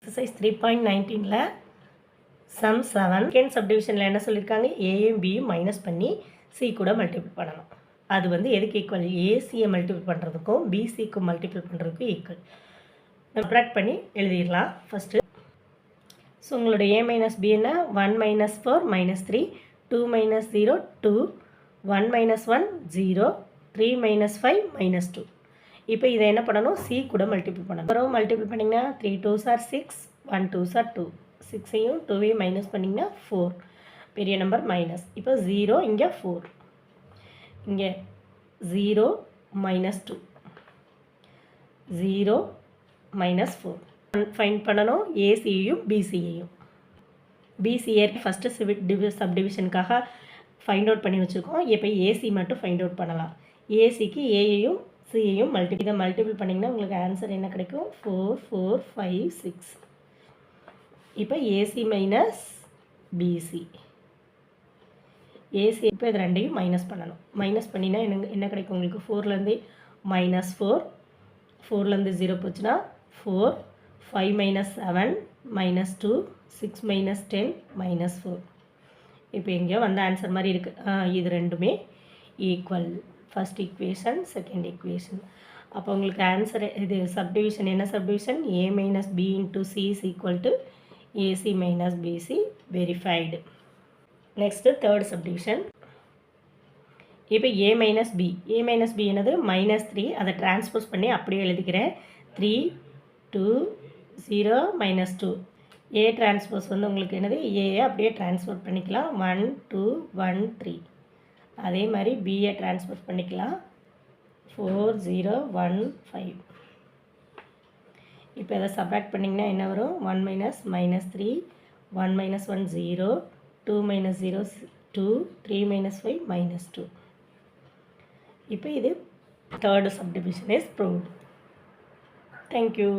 Exercise 3.19ல sum 7 second subdivisionல என்ன சொல்லியிருக்காங்க ஏயும் பியும் மைனஸ் பண்ணி சி கூட மல்டிபிள் பண்ணணும். அது வந்து எதுக்கு ஈக்குவல் ஏசியை மல்டிபிள் பண்ணுறதுக்கும் பிசிக்கு மல்டிபிள் பண்ணுறதுக்கும் ஈக்குவல். சப்ராக்ட் பண்ணி எழுதிடலாம் ஃபஸ்ட்டு. ஸோ உங்களோட ஏ மைனஸ் பி என்ன 1 minus 4 minus 3 2 minus 0 2 1 minus 1 0 3 minus 5 minus 2. இப்போ இதை என்ன பண்ணணும் சி கூட மல்டிபிள் பண்ணணும். அப்புறம் மல்டிபிள் பண்ணிங்கன்னா 3 2s are 6 1 2s are 2 6ஐயும் 2ஐயும் minus பண்ணிங்கன்னா 4 பெரிய நம்பர் மைனஸ். இப்போ 0 இங்கே 4 இங்கே 0 மைனஸ் 2 0 மைனஸ் 4 ஃபைண்ட் பண்ணணும் ஏசியையும் பிசியையும். பிசிஏ ஃபஸ்ட்டு சப்டிவிஷனுக்காக ஃபைண்ட் அவுட் பண்ணி வச்சுருக்கோம். இப்போ ஏசி மட்டும் ஃபைண்ட் அவுட் பண்ணலாம். ஏசிக்கு ஏயையும் சியையும் இதை மல்டிபிள் பண்ணிங்கன்னா உங்களுக்கு ஆன்சர் என்ன கிடைக்கும் 4 4 5 6. இப்போ ஏசி மைனஸ் பிசி ஏசி இப்போ இது ரெண்டையும் மைனஸ் பண்ணணும். மைனஸ் பண்ணினா என்ன கிடைக்கும் உங்களுக்கு 4லேருந்து மைனஸ் 4 4லேருந்து 0 போச்சுன்னா 4 5 மைனஸ் 7 மைனஸ் 2 6 மைனஸ் 10 மைனஸ் 4. இப்போ எங்கேயோ வந்த ஆன்சர் மாதிரி இருக்குது. இது ரெண்டுமே equal. First equation second equation. அப்போ உங்களுக்கு ஆன்சர் இது சப்டிவிஷன் என்ன subdivision A minus B into C is equal to AC minus BC verified. Next third subdivision. இப்போ ஏ மைனஸ் பி என்னது -3 அதை டிரான்ஸ்போஸ் பண்ணி அப்படியே எழுதிக்கிறேன் 3 2 0 -2. ஏ டிரான்ஸ்போஸ் வந்து உங்களுக்கு என்னது ஏ அப்படியே டிரான்ஸ்போர்ட் பண்ணிக்கலாம் 1 2 1 3. அதே மாதிரி பிஏ டிரான்ஸ்போஸ் பண்ணிக்கலாம் 4 0 1 5. இப்போ இதை சப்ராக்ட் பண்ணிங்கன்னா என்ன வரும் 1 minus -3 1 minus 1 0 2 minus 0 2 3 minus 5 minus 2. இப்போ இது third subdivision is proved. Thank you.